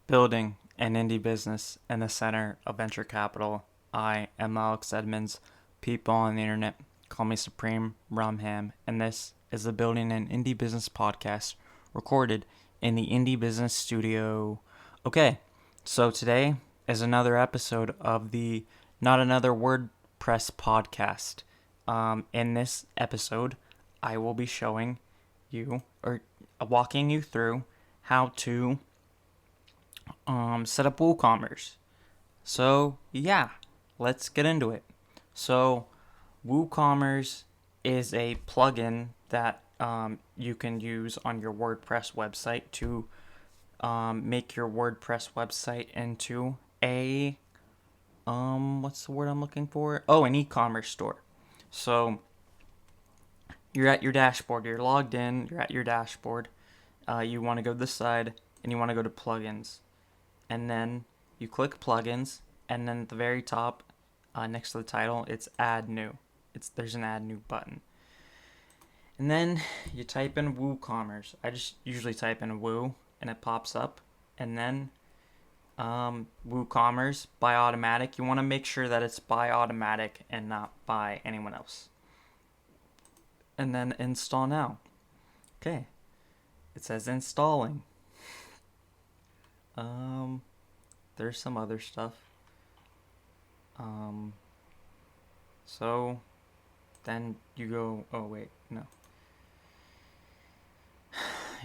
Building an indie business in the center of venture capital. I am Alex Edmonds. People on the internet call me Supreme Rumham, and this is the Building an Indie Business podcast recorded in the Indie Business Studio. Okay, so today is another episode of the Not Another WordPress podcast. In this episode, I will be showing you or walking you through how to set up Woocommerce. So yeah, let's get into it. So Woocommerce is a plugin that you can use on your WordPress website to make your WordPress website into a what's the word I'm looking for? Oh, an e-commerce store. So you're at your dashboard. You're logged in. You're at your dashboard. You want to go to the side and you want to go to plugins. And then you click plugins, and then at the very top, next to the title, it's add new. There's an add new button. And then you type in WooCommerce. I just usually type in Woo, and it pops up. And then WooCommerce by automatic. You want to make sure that it's by automatic and not by anyone else. And then install now. Okay. It says installing. There's some other stuff. So then you go, oh wait, no.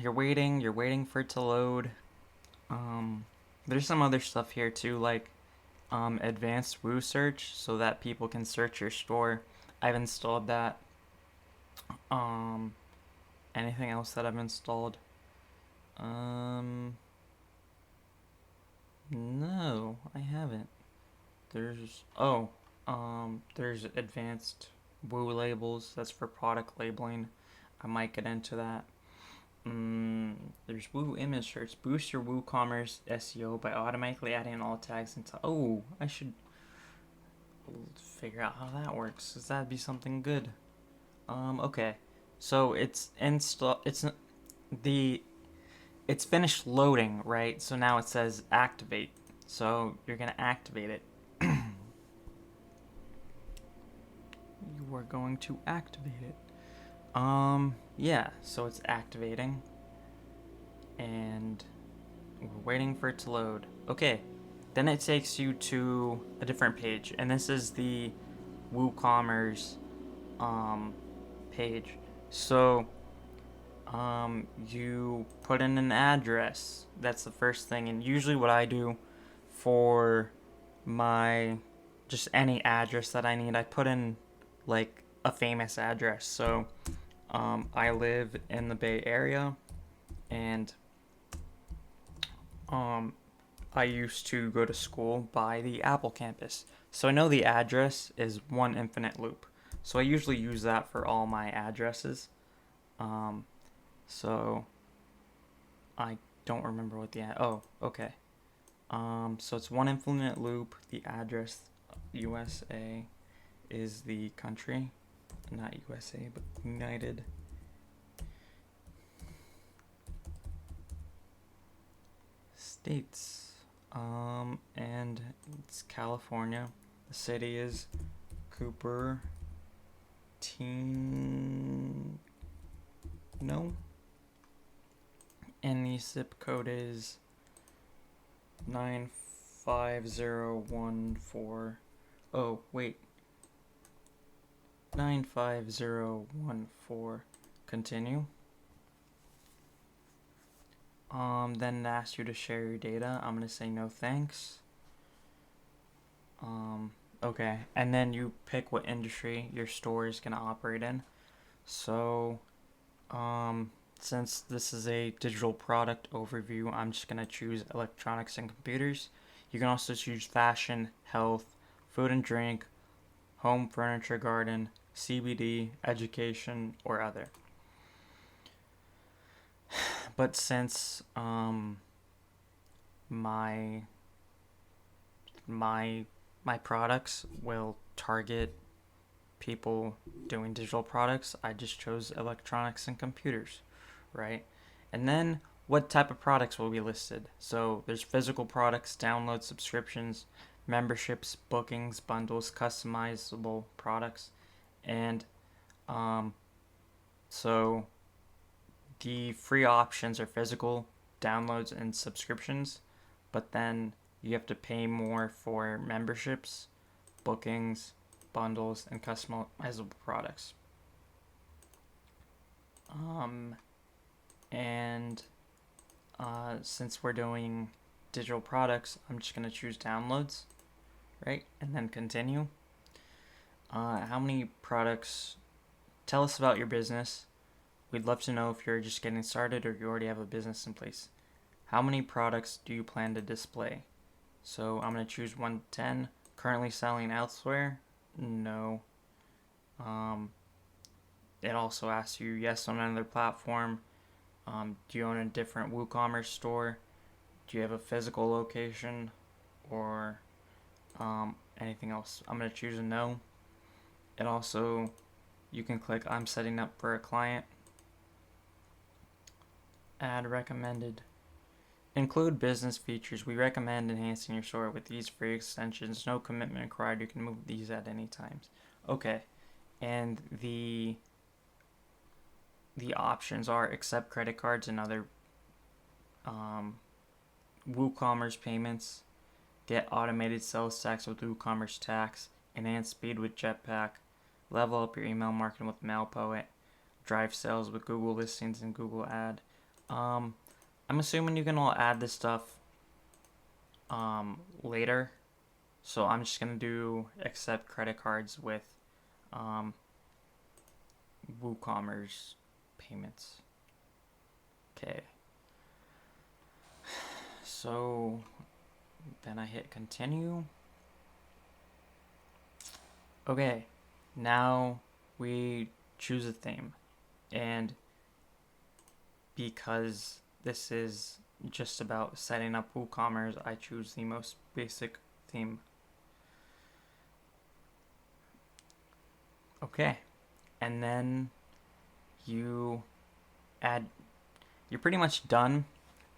You're waiting for it to load. There's some other stuff here too, like advanced Woo search, so that people can search your store. I've installed that. Anything else that I've installed? No, I haven't. There's advanced Woo labels. That's for product labeling. I might get into that. There's Woo image search. Boost your WooCommerce SEO by automatically adding all tags into. Oh, I should figure out how that works. Cause that'd be something good. Okay. So it's it's finished loading, right? So now it says activate. So you're gonna activate it. You are going to activate it. Yeah, so it's activating. And we're waiting for it to load. Okay. Then it takes you to a different page. And this is the WooCommerce page. So you put in an address. That's the first thing. And usually what I do for my just any address that I need, I put in like a famous address. So I live in the Bay Area, and I used to go to school by the Apple campus. So I know the address is one infinite loop. So I usually use that for all my addresses. So I don't remember what oh, okay. So it's one infinite loop. The address USA is the country, not USA, but United States. And it's California. The city is Cupertino. And the zip code is 95014. Oh, wait. 95014. Continue. Then it asks you to share your data. I'm gonna say no thanks. Okay. And then you pick what industry your store is gonna operate in. So, since this is a digital product overview, I'm just gonna choose electronics and computers. You can also choose fashion, health, food and drink, home furniture, garden, CBD, education, or other. But since my products will target people doing digital products, I just chose electronics and computers, right? And then what type of products will be listed. So there's physical products, download subscriptions, memberships, bookings, bundles, customizable products, and um, so the free options are physical, downloads, and subscriptions, but then you have to pay more for memberships, bookings, bundles, and customizable products. And since we're doing digital products, I'm just going to choose downloads, right? And then continue. How many products? Tell us about your business. We'd love to know if you're just getting started or you already have a business in place. How many products do you plan to display? So I'm going to choose 110. Currently selling elsewhere? No. It also asks you yes on another platform. Do you own a different Woocommerce store? Do you have a physical location? Or anything else? I'm going to choose a no. It also, you can click I'm setting up for a client. Add recommended. Include business features. We recommend enhancing your store with these free extensions. No commitment required. You can move these at any time. Okay. And the options are accept credit cards and other WooCommerce payments, get automated sales tax with WooCommerce tax, enhance speed with Jetpack, level up your email marketing with NAWPP, drive sales with Google listings and Google Ad. I'm assuming you can all add this stuff later, so I'm just gonna do accept credit cards with WooCommerce payments. Okay. So then I hit continue. Okay, now we choose a theme, and because this is just about setting up WooCommerce, I choose the most basic theme. Okay, and then you're pretty much done,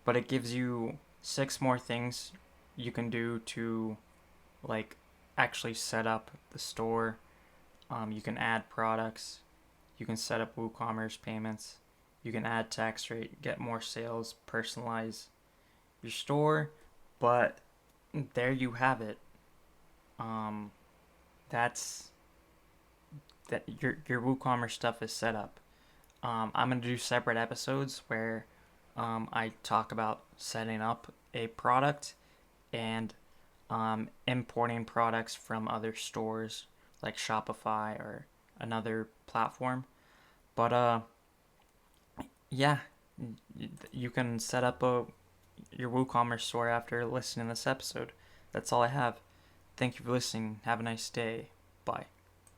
but it gives you 6 more things you can do to like actually set up the store. You can add products, you can set up WooCommerce payments, you can add tax rate, get more sales, personalize your store. But there you have it. That's that your WooCommerce stuff is set up. I'm gonna do separate episodes where I talk about setting up a product and importing products from other stores like Shopify or another platform. But yeah, you can set up your WooCommerce store after listening to this episode. That's all I have. Thank you for listening. Have a nice day. Bye.